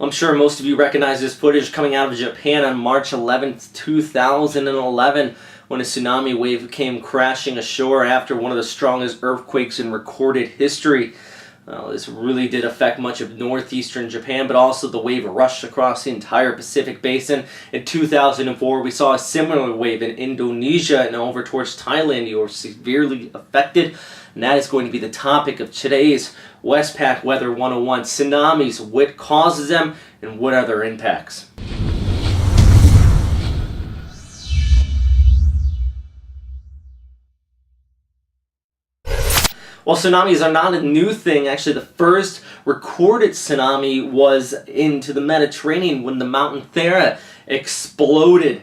I'm sure most of you recognize this footage coming out of Japan on March 11th, 2011, when a tsunami wave came crashing ashore after one of the strongest earthquakes in recorded history. This really did affect much of northeastern Japan, but also the wave rushed across the entire Pacific Basin. In 2004, we saw a similar wave in Indonesia, and over towards Thailand you were severely affected. And that is going to be the topic of today's Westpac Weather 101. Tsunamis, what causes them, and what are their impacts? Well, tsunamis are not a new thing. Actually, the first recorded tsunami was into the Mediterranean when the mountain Thera exploded,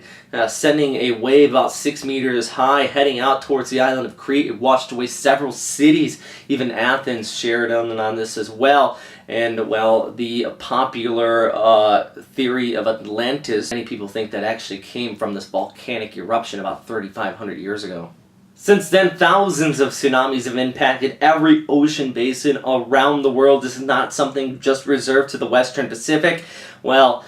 sending a wave about 6 meters high heading out towards the island of Crete. It washed away several cities. Even Athens shared on this as well. And, well, the popular theory of Atlantis, many people think that actually came from this volcanic eruption about 3,500 years ago. Since then, thousands of tsunamis have impacted every ocean basin around the world. This is not something just reserved to the Western Pacific. Well,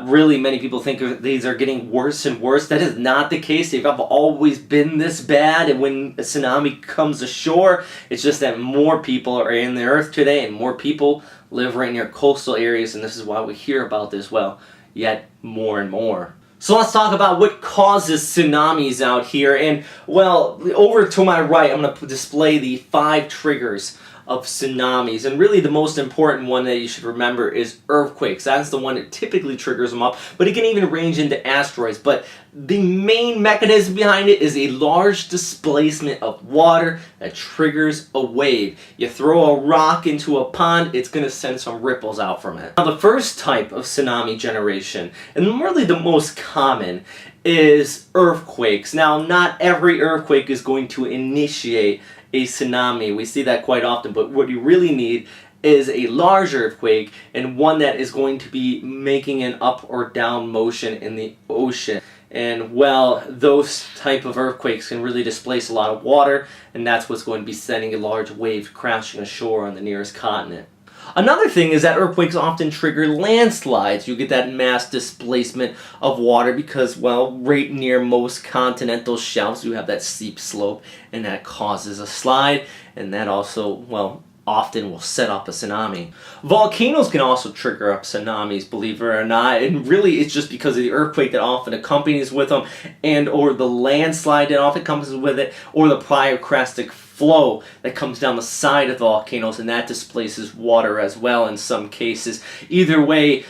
really many people think these are getting worse and worse. That is not the case. They've always been this bad, and when a tsunami comes ashore, it's just that more people are in the earth today, and more people live right near coastal areas, and this is why we hear about this, well, yet more and more. So let's talk about what causes tsunamis out here. And, well, over to my right, I'm going to display the 5 triggers of tsunamis. And really the most important one that you should remember is earthquakes. That's the one that typically triggers them up. But it can even range into asteroids. But the main mechanism behind it is a large displacement of water that triggers a wave. You throw a rock into a pond, it's going to send some ripples out from it. Now, the first type of tsunami generation, and really the most common, is earthquakes. Now, not every earthquake is going to initiate a tsunami. We see that quite often, but what you really need is a large earthquake, and one that is going to be making an up or down motion in the ocean. And, well, those type of earthquakes can really displace a lot of water, and that's what's going to be sending a large wave crashing ashore on the nearest continent. Another thing is that earthquakes often trigger landslides. You get that mass displacement of water because, well, right near most continental shelves you have that steep slope, and that causes a slide, and that also, well, often will set up a tsunami. Volcanoes can also trigger up tsunamis, believe it or not, and really it's just because of the earthquake that often accompanies with them, and or the landslide that often comes with it, or the pyroclastic flow that comes down the side of the volcanoes, and that displaces water as well in some cases. Either way,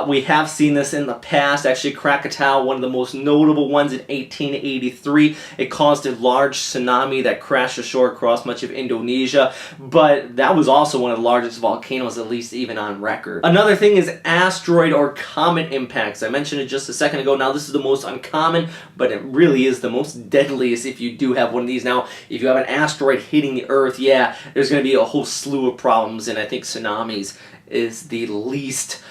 we have seen this in the past. Actually, Krakatoa, one of the most notable ones in 1883, it caused a large tsunami that crashed ashore across much of Indonesia, but that was also one of the largest volcanoes, at least even on record. Another thing is asteroid or comet impacts. I mentioned it just a second ago. Now, this is the most uncommon, but it really is the most deadliest if you do have one of these. Now, if you have an asteroid hitting the earth, yeah, there's going to be a whole slew of problems, and I think tsunamis is the least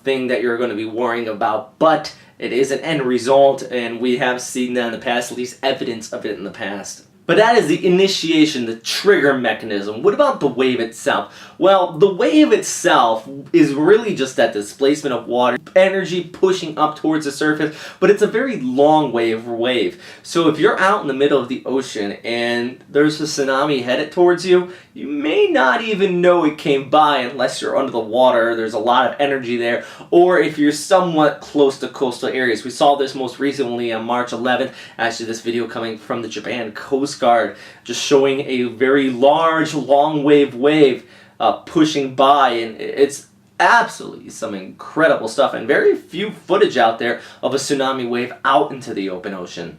thing that you're going to be worrying about, but it is an end result, and we have seen that in the past, at least evidence of it in the past. But that is the initiation, the trigger mechanism. What about the wave itself? Well, the wave itself is really just that displacement of water, energy pushing up towards the surface, but it's a very long wave. So if you're out in the middle of the ocean and there's a tsunami headed towards you, you may not even know it came by unless you're under the water, there's a lot of energy there, or if you're somewhat close to coastal areas. We saw this most recently on March 11th, actually this video coming from the Japan Coast Guard, just showing a very large, long wave pushing by, and it's absolutely some incredible stuff, and very few footage out there of a tsunami wave out into the open ocean.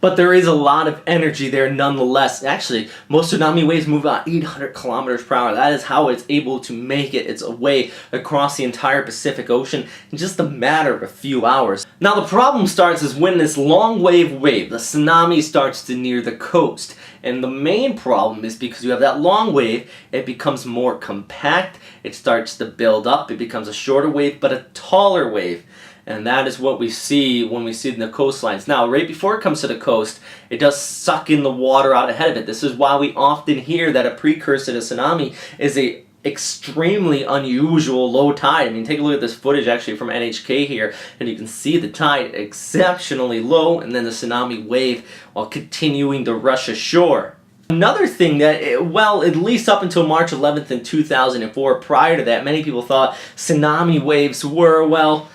But there is a lot of energy there nonetheless. Actually, most tsunami waves move about 800 kilometers per hour. That is how it's able to make its way across the entire Pacific Ocean in just a matter of a few hours. Now, the problem starts is when this long wave, the tsunami, starts to near the coast. And the main problem is because you have that long wave, it becomes more compact, it starts to build up, it becomes a shorter wave, but a taller wave. And that is what we see when we see it in the coastlines. Now, right before it comes to the coast, it does suck in the water out ahead of it. This is why we often hear that a precursor to tsunami is a extremely unusual low tide. I mean, take a look at this footage actually from NHK here, and you can see the tide exceptionally low, and then the tsunami wave while continuing to rush ashore. Another thing that, well, at least up until March 11th in 2004, prior to that, many people thought tsunami waves were, well,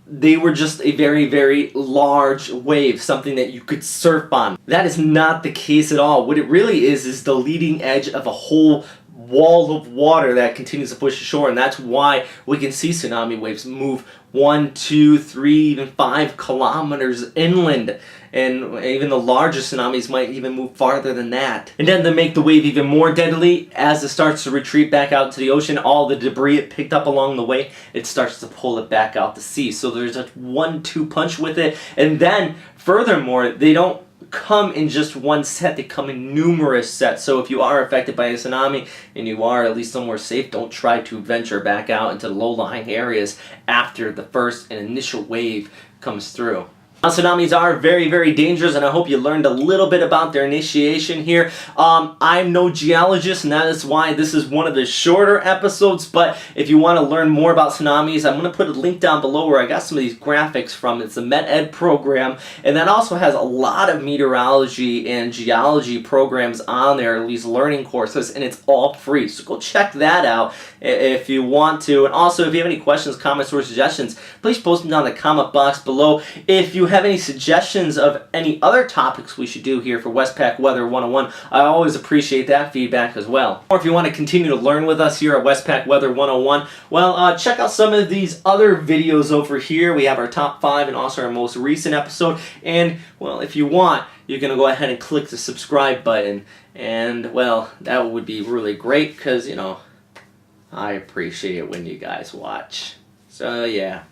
they were just a very, very large wave, something that you could surf on. That is not the case at all. What it really is the leading edge of a whole wall of water that continues to push ashore, and that's why we can see tsunami waves move 1, 2, 3, even 5 kilometers inland. And even the largest tsunamis might even move farther than that. And then to make the wave even more deadly, as it starts to retreat back out to the ocean, all the debris it picked up along the way, it starts to pull it back out to sea. So there's a 1-2 punch with it. And then, furthermore, they don't come in just one set, they come in numerous sets. So if you are affected by a tsunami and you are at least somewhere safe, don't try to venture back out into low-lying areas after the first and initial wave comes through. Now, tsunamis are very, very dangerous, and I hope you learned a little bit about their initiation here. I'm no geologist, and that is why this is one of the shorter episodes, but if you want to learn more about tsunamis, I'm going to put a link down below where I got some of these graphics from. It's the MET-Ed program, and that also has a lot of meteorology and geology programs on there, at least learning courses, and it's all free. So go check that out if you want to. And also, if you have any questions, comments, or suggestions, please post them down in the comment box below. If you have any suggestions of any other topics we should do here for Westpac Weather 101, I always appreciate that feedback as well. Or if you want to continue to learn with us here at Westpac Weather 101, well, check out some of these other videos over here. We have our top 5 and also our most recent episode. And, well, if you want, you're going to go ahead and click the subscribe button. And, well, that would be really great because, you know, I appreciate it when you guys watch. So, yeah.